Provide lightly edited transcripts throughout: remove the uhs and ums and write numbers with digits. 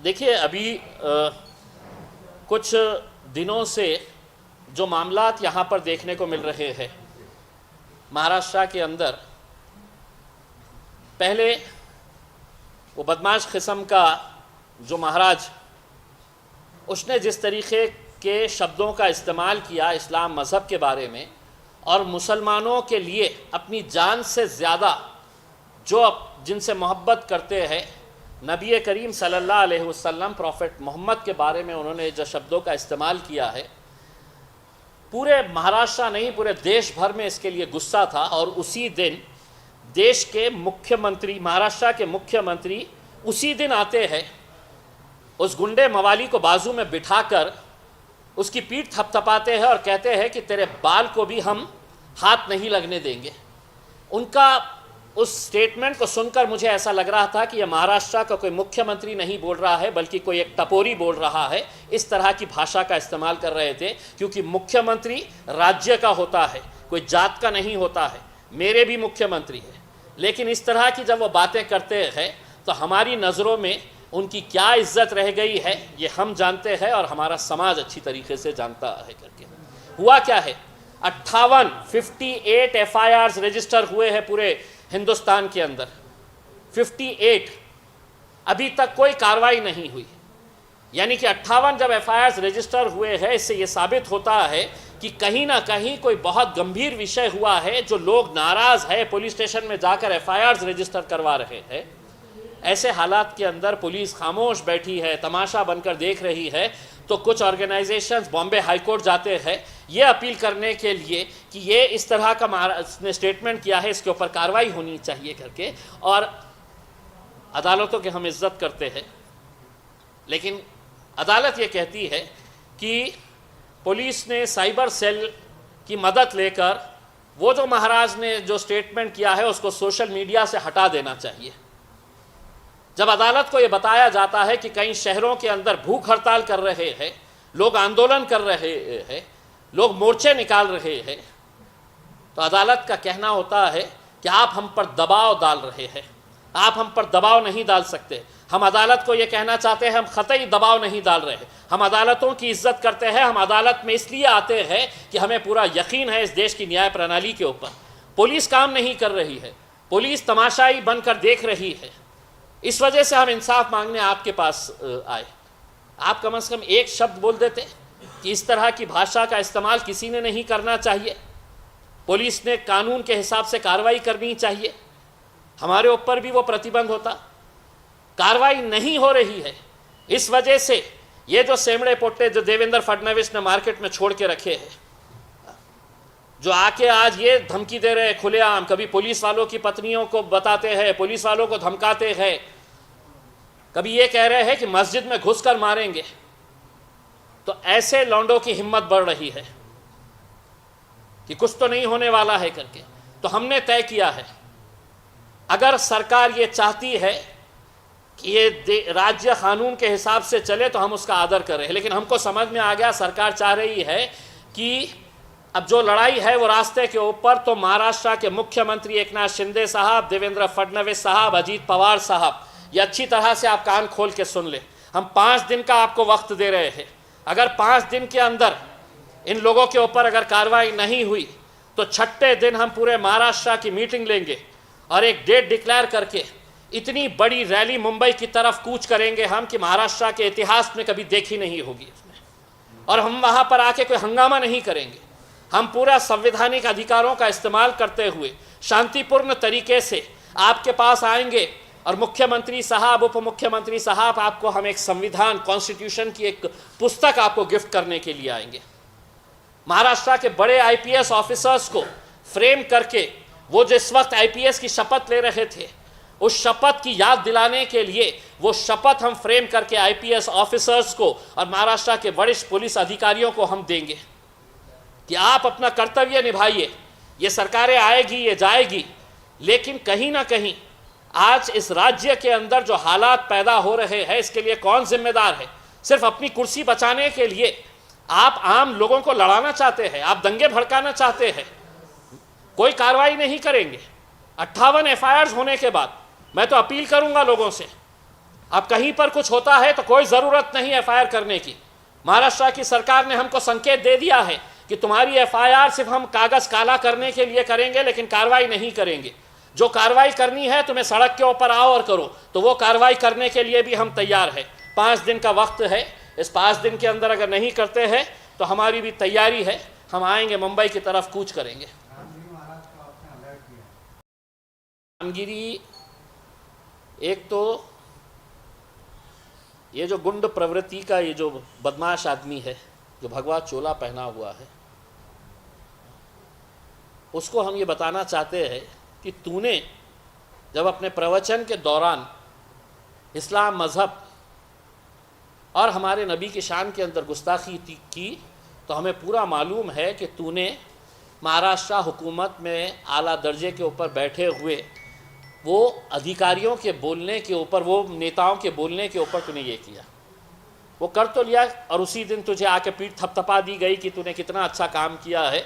देखिए, अभी कुछ दिनों से जो मामलात यहाँ पर देखने को मिल रहे हैं महाराष्ट्र के अंदर, पहले वो बदमाश किस्म का जो महाराज, उसने जिस तरीक़े के शब्दों का इस्तेमाल किया इस्लाम मज़हब के बारे में और मुसलमानों के लिए अपनी जान से ज़्यादा जो जिनसे मोहब्बत करते हैं, नबी करीम सल्लल्लाहु अलैहि वसल्लम प्रॉफिट मोहम्मद के बारे में उन्होंने जो शब्दों का इस्तेमाल किया है, पूरे महाराष्ट्र नहीं पूरे देश भर में इसके लिए गुस्सा था। और उसी दिन देश के मुख्यमंत्री, महाराष्ट्र के मुख्यमंत्री उसी दिन आते हैं, उस गुंडे मवाली को बाजू में बिठाकर उसकी पीठ थपथपाते हैं और कहते हैं कि तेरे बाल को भी हम हाथ नहीं लगने देंगे। उनका उस स्टेटमेंट को सुनकर मुझे ऐसा लग रहा था कि यह महाराष्ट्र का कोई मुख्यमंत्री नहीं बोल रहा है, बल्कि कोई एक टपोरी बोल रहा है। इस तरह की भाषा का इस्तेमाल कर रहे थे, क्योंकि मुख्यमंत्री राज्य का होता है, कोई जात का नहीं होता है। मेरे भी मुख्यमंत्री है, लेकिन इस तरह की जब वो बातें करते हैं तो हमारी नज़रों में उनकी क्या इज्जत रह गई है ये हम जानते हैं और हमारा समाज अच्छी तरीके से जानता है। करके हुआ क्या है, 58 FIRs रजिस्टर हुए हैं पूरे हिंदुस्तान के अंदर। 58 अभी तक कोई कार्रवाई नहीं हुई, यानी कि 58 जब FIRs रजिस्टर हुए हैं, इससे ये साबित होता है कि कहीं ना कहीं कोई बहुत गंभीर विषय हुआ है, जो लोग नाराज़ है, पुलिस स्टेशन में जाकर FIRs रजिस्टर करवा रहे हैं। ऐसे हालात के अंदर पुलिस खामोश बैठी है, तमाशा बनकर देख रही है, तो कुछ ऑर्गेनाइजेशंस बॉम्बे हाई कोर्ट जाते हैं ये अपील करने के लिए कि ये इस तरह का ने स्टेटमेंट किया है, इसके ऊपर कार्रवाई होनी चाहिए करके। और अदालतों की हम इज्जत करते हैं, लेकिन अदालत ये कहती है कि पुलिस ने साइबर सेल की मदद लेकर वो जो महाराज ने जो स्टेटमेंट किया है उसको सोशल मीडिया से हटा देना चाहिए। जब अदालत को ये बताया जाता है कि कई शहरों के अंदर भूख हड़ताल कर रहे हैं, लोग आंदोलन कर रहे हैं, लोग मोर्चे निकाल रहे हैं, तो अदालत का कहना होता है कि आप हम पर दबाव डाल रहे हैं। आप हम पर दबाव नहीं डाल सकते। हम अदालत को ये कहना चाहते हैं, हम ख़तई दबाव नहीं डाल रहे। हम अदालतों की इज्जत करते हैं। हम अदालत में इसलिए आते हैं कि हमें पूरा यकीन है इस देश की न्याय प्रणाली के ऊपर। पुलिस काम नहीं कर रही है, पुलिस तमाशाई बनकर देख रही है। इस वजह से हम इंसाफ मांगने आपके पास आए। आप कम से कम एक शब्द बोल देते कि इस तरह की भाषा का इस्तेमाल किसी ने नहीं करना चाहिए, पुलिस ने कानून के हिसाब से कार्रवाई करनी चाहिए, हमारे ऊपर भी वो प्रतिबंध होता। कार्रवाई नहीं हो रही है। इस वजह से ये जो सेमड़े पोट्टे जो देवेंद्र फडणवीस ने मार्केट में छोड़ के रखे हैं, जो आके आज ये धमकी दे रहे हैं खुलेआम, कभी पुलिस वालों की पत्नियों को बताते हैं, पुलिस वालों को धमकाते हैं, कभी ये कह रहे हैं कि मस्जिद में घुसकर मारेंगे, तो ऐसे लौंडों की हिम्मत बढ़ रही है कि कुछ तो नहीं होने वाला है करके। तो हमने तय किया है, अगर सरकार ये चाहती है कि ये राज्य कानून के हिसाब से चले तो हम उसका आदर करें, लेकिन हमको समझ में आ गया सरकार चाह रही है कि अब जो लड़ाई है वो रास्ते के ऊपर। तो महाराष्ट्र के मुख्यमंत्री एकनाथ शिंदे साहब, देवेंद्र फडणवीस साहब, अजीत पवार साहब, ये अच्छी तरह से आप कान खोल के सुन ले। हम 5 दिन का आपको वक्त दे रहे हैं। अगर 5 दिन के अंदर इन लोगों के ऊपर अगर कार्रवाई नहीं हुई तो 6ठे दिन हम पूरे महाराष्ट्र की मीटिंग लेंगे और एक डेट डिक्लेयर करके इतनी बड़ी रैली मुंबई की तरफ कूच करेंगे हम कि महाराष्ट्र के इतिहास में कभी देखी नहीं होगी इसमें। और हम वहाँ पर आके कोई हंगामा नहीं करेंगे। हम पूरा संवैधानिक अधिकारों का इस्तेमाल करते हुए शांतिपूर्ण तरीके से आपके पास आएंगे और मुख्यमंत्री साहब, उप मुख्यमंत्री साहब, आपको हम एक संविधान, कॉन्स्टिट्यूशन की एक पुस्तक आपको गिफ्ट करने के लिए आएंगे। महाराष्ट्र के बड़े IPS ऑफिसर्स को फ्रेम करके वो जिस वक्त IPS की शपथ ले रहे थे, उस शपथ की याद दिलाने के लिए वो शपथ हम फ्रेम करके IPS ऑफिसर्स को और महाराष्ट्र के वरिष्ठ पुलिस अधिकारियों को हम देंगे कि आप अपना कर्तव्य निभाइए। ये सरकारें आएगी, ये जाएगी, लेकिन कहीं ना कहीं आज इस राज्य के अंदर जो हालात पैदा हो रहे हैं, इसके लिए कौन जिम्मेदार है? सिर्फ अपनी कुर्सी बचाने के लिए आप आम लोगों को लड़ाना चाहते हैं, आप दंगे भड़काना चाहते हैं, कोई कार्रवाई नहीं करेंगे। 58 FIRs होने के बाद मैं तो अपील करूंगा लोगों से अब कहीं पर कुछ होता है तो कोई ज़रूरत नहीं एफआईआर करने की। महाराष्ट्र की सरकार ने हमको संकेत दे दिया है कि तुम्हारी एफआईआर सिर्फ हम कागज़ काला करने के लिए करेंगे, लेकिन कार्रवाई नहीं करेंगे। जो कार्रवाई करनी है तुम्हें सड़क के ऊपर आओ और करो, तो वो कार्रवाई करने के लिए भी हम तैयार हैं। 5 दिन का वक्त है, इस 5 दिन के अंदर अगर नहीं करते हैं तो हमारी भी तैयारी है, हम आएंगे, मुंबई की तरफ कूच करेंगे। रामगिरी एक तो ये जो गुंड प्रवृत्ति का ये जो बदमाश आदमी है, जो भगवा चोला पहना हुआ है, उसको हम ये बताना चाहते हैं कि तूने जब अपने प्रवचन के दौरान इस्लाम मज़हब और हमारे नबी की शान के अंदर गुस्ताखी की, तो हमें पूरा मालूम है कि तूने महाराष्ट्र हुकूमत में आला दर्जे के ऊपर बैठे हुए वो अधिकारियों के बोलने के ऊपर, वो नेताओं के बोलने के ऊपर तूने ये किया। वो कर तो लिया और उसी दिन तुझे आके पीठ थपथपा दी गई कि तूने कितना अच्छा काम किया है,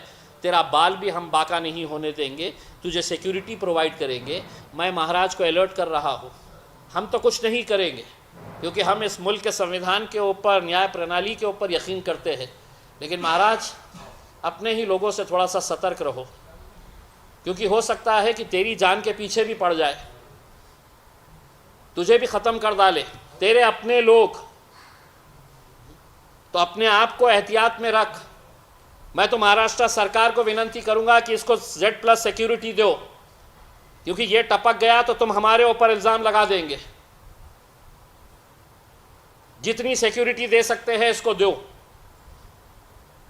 तेरा बाल भी हम बाका नहीं होने देंगे, तुझे सिक्योरिटी प्रोवाइड करेंगे। मैं महाराज को अलर्ट कर रहा हूँ, हम तो कुछ नहीं करेंगे क्योंकि हम इस मुल्क के संविधान के ऊपर, न्याय प्रणाली के ऊपर यकीन करते हैं। लेकिन महाराज अपने ही लोगों से थोड़ा सा सतर्क रहो, क्योंकि हो सकता है कि तेरी जान के पीछे भी पड़ जाए, तुझे भी ख़त्म कर डाले तेरे अपने लोग। तो अपने आप को एहतियात में रख। मैं तो महाराष्ट्र सरकार को विनंती करूंगा कि इसको Z+ सिक्योरिटी दो, क्योंकि ये टपक गया तो तुम हमारे ऊपर इल्ज़ाम लगा देंगे। जितनी सिक्योरिटी दे सकते हैं इसको दो,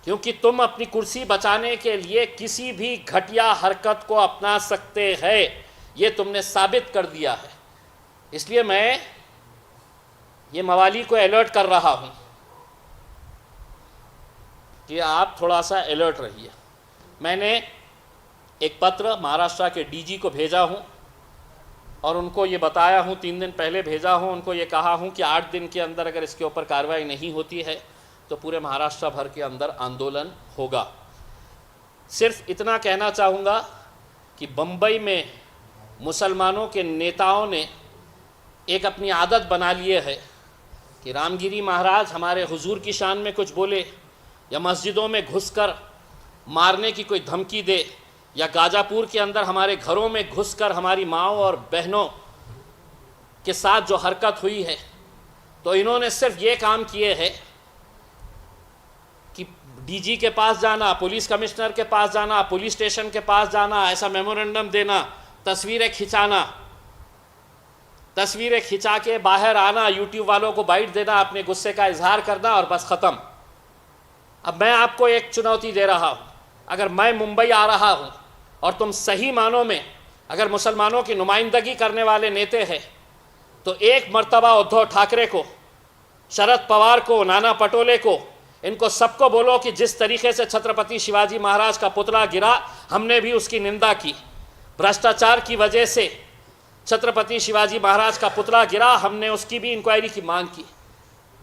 क्योंकि तुम अपनी कुर्सी बचाने के लिए किसी भी घटिया हरकत को अपना सकते हैं, ये तुमने साबित कर दिया है। इसलिए मैं ये मवाली को अलर्ट कर रहा हूं कि आप थोड़ा सा अलर्ट रहिए। मैंने एक पत्र महाराष्ट्र के डीजी को भेजा हूं और उनको ये बताया हूं, 3 दिन पहले भेजा हूं, उनको ये कहा हूं कि 8 दिन के अंदर अगर इसके ऊपर कार्रवाई नहीं होती है तो पूरे महाराष्ट्र भर के अंदर आंदोलन होगा। सिर्फ इतना कहना चाहूँगा कि बम्बई में मुसलमानों के नेताओं ने एक अपनी आदत बना लिए है कि रामगिरी महाराज हमारे हुजूर की शान में कुछ बोले, या मस्जिदों में घुसकर मारने की कोई धमकी दे, या गाजापुर के अंदर हमारे घरों में घुसकर हमारी माँओं और बहनों के साथ जो हरकत हुई है, तो इन्होंने सिर्फ ये काम किए हैं कि डीजी के पास जाना, पुलिस कमिश्नर के पास जाना, पुलिस स्टेशन के पास जाना, ऐसा मेमोरेंडम देना, तस्वीरें खिंचाना, तस्वीरें खिंचा के बाहर आना, यूट्यूब वालों को बाइट देना, अपने गुस्से का इजहार करना और बस ख़त्म। अब मैं आपको एक चुनौती दे रहा हूँ, अगर मैं मुंबई आ रहा हूँ और तुम सही मानों में अगर मुसलमानों की नुमाइंदगी करने वाले नेता हैं, तो एक मर्तबा उद्धव ठाकरे को, शरद पवार को, नाना पटोले को, इनको सबको बोलो कि जिस तरीके से छत्रपति शिवाजी महाराज का पुतला गिरा, हमने भी उसकी निंदा की। भ्रष्टाचार की वजह से छत्रपति शिवाजी महाराज का पुतला गिरा, हमने उसकी भी इंक्वायरी की मांग की।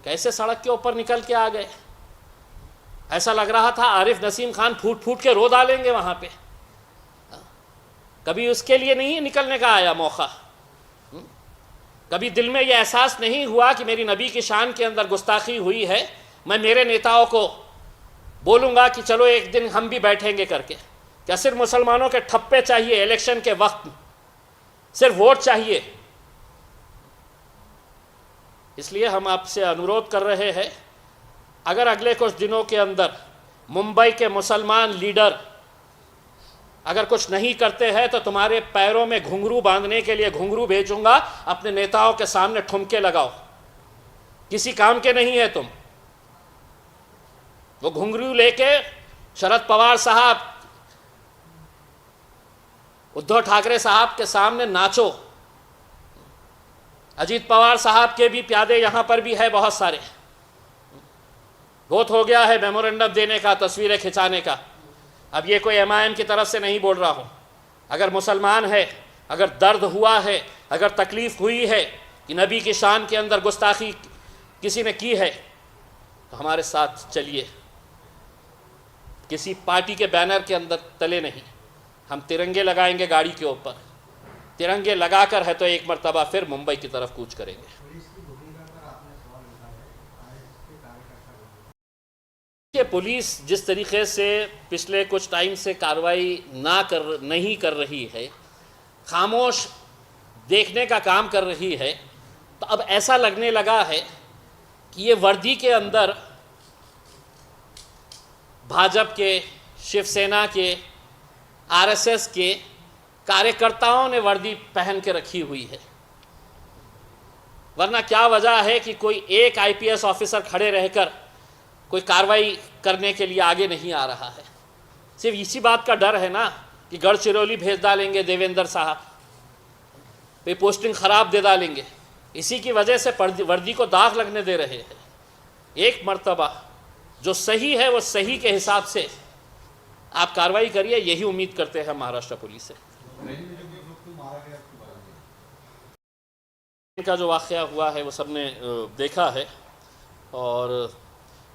कैसे सड़क के ऊपर निकल के आ गए, ऐसा लग रहा था आरिफ नसीम खान फूट फूट के रो डालेंगे वहाँ पे। कभी उसके लिए नहीं निकलने का आया मौका, कभी दिल में यह एहसास नहीं हुआ कि मेरी नबी की शान के अंदर गुस्ताखी हुई है, मैं मेरे नेताओं को बोलूँगा कि चलो एक दिन हम भी बैठेंगे करके। क्या सिर्फ मुसलमानों के ठप्पे चाहिए इलेक्शन के वक्त, सिर्फ वोट चाहिए? इसलिए हम आपसे अनुरोध कर रहे हैं, अगर अगले कुछ दिनों के अंदर मुंबई के मुसलमान लीडर अगर कुछ नहीं करते हैं तो तुम्हारे पैरों में घुंघरू बांधने के लिए घुंघरू भेजूंगा, अपने नेताओं के सामने ठुमके लगाओ, किसी काम के नहीं है तुम। वो घुंघरू लेके शरद पवार साहब, उद्धव ठाकरे साहब के सामने नाचो। अजीत पवार साहब के भी प्यादे यहाँ पर भी है बहुत सारे। बहुत हो गया है मेमोरेंडम देने का, तस्वीरें खिंचाने का। अब ये कोई MIM की तरफ से नहीं बोल रहा हूँ। अगर मुसलमान है, अगर दर्द हुआ है, अगर तकलीफ़ हुई है कि नबी की शान के अंदर गुस्ताखी किसी ने की है, तो हमारे साथ चलिए। किसी पार्टी के बैनर के अंदर तले नहीं, हम तिरंगे लगाएंगे गाड़ी के ऊपर। तिरंगे लगाकर है तो एक मरतबा फिर मुंबई की तरफ कूच करेंगे। कि पुलिस जिस तरीके से पिछले कुछ टाइम से कार्रवाई नहीं कर रही है, खामोश देखने का काम कर रही है, तो अब ऐसा लगने लगा है कि ये वर्दी के अंदर भाजपा के, शिवसेना के, आरएसएस के कार्यकर्ताओं ने वर्दी पहन के रखी हुई है। वरना क्या वजह है कि कोई एक आईपीएस ऑफिसर खड़े रहकर कोई कार्रवाई करने के लिए आगे नहीं आ रहा है? सिर्फ इसी बात का डर है ना कि गढ़चिरौली भेज डालेंगे देवेंद्र साहब, वे पोस्टिंग ख़राब दे डालेंगे। इसी की वजह से वर्दी को दाग लगने दे रहे हैं। एक मर्तबा जो सही है वो सही के हिसाब से आप कार्रवाई करिए, यही उम्मीद करते हैं महाराष्ट्र पुलिस से। इनका जो वाक़या हुआ है वो सबने देखा है और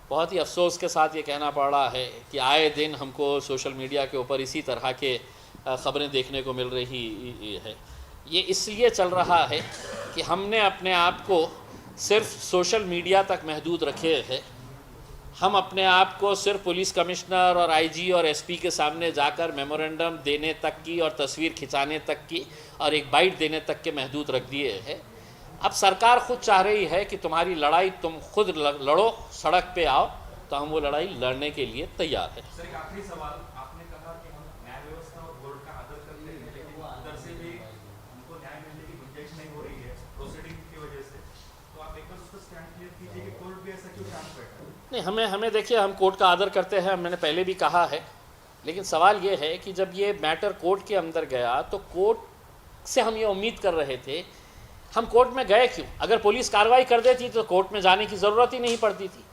बहुत ही अफसोस के साथ ये कहना पड़ रहा है कि आए दिन हमको सोशल मीडिया के ऊपर इसी तरह के ख़बरें देखने को मिल रही है। ये इसलिए चल रहा है कि हमने अपने आप को सिर्फ सोशल मीडिया तक महदूद रखे हैं। हम अपने आप को सिर्फ पुलिस कमिश्नर और आईजी और एसपी के सामने जाकर मेमोरेंडम देने तक की और तस्वीर खिंचाने तक की और एक बाइट देने तक के महदूद रख दिए हैं। अब सरकार खुद चाह रही है कि तुम्हारी लड़ाई तुम खुद लड़ो, सड़क पे आओ, तो हम वो लड़ाई लड़ने के लिए तैयार है। सर, एक आखिरी सवाल, आपने कहा कि हम न्याय व्यवस्था और कोर्ट का आदर करते हैं, लेकिन उधर से भी हमको न्याय मिलने की गुंजाइश नहीं हो रही है प्रोसीडिंग की वजह से, तो आप एक बार उसका स्टैंड क्लियर कीजिए कि कोर्ट भी ऐसा क्यों शांत बैठा है? नहीं, हमें देखिए, हम कोर्ट का आदर करते हैं, मैंने पहले भी कहा है, लेकिन सवाल ये है कि जब ये मैटर कोर्ट के अंदर गया तो कोर्ट से हम ये उम्मीद कर रहे थे। हम कोर्ट में गए क्यों? अगर पुलिस कार्रवाई कर देती तो कोर्ट में जाने की ज़रूरत ही नहीं पड़ती थी।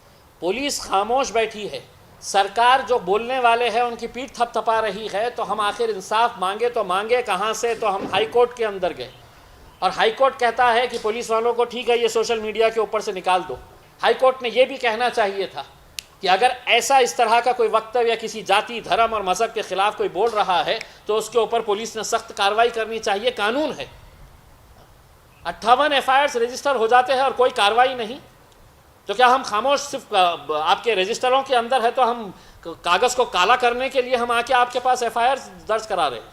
पुलिस खामोश बैठी है, सरकार जो बोलने वाले हैं उनकी पीठ थपथपा रही है, तो हम आखिर इंसाफ मांगे तो मांगे कहाँ से? तो हम हाई कोर्ट के अंदर गए और हाई कोर्ट कहता है कि पुलिस वालों को ठीक है, ये सोशल मीडिया के ऊपर से निकाल दो। हाई कोर्ट ने ये भी कहना चाहिए था कि अगर ऐसा इस तरह का कोई वक्तव्य किसी जाति, धर्म और मज़हब के ख़िलाफ़ कोई बोल रहा है तो उसके ऊपर पुलिस ने सख्त कार्रवाई करनी चाहिए, कानून है। 58 एफआईआर्स रजिस्टर हो जाते हैं और कोई कार्रवाई नहीं, तो क्या हम खामोश सिर्फ आपके रजिस्टरों के अंदर है तो हम कागज़ को काला करने के लिए हम आके आपके पास एफआईआर दर्ज करा रहे हैं?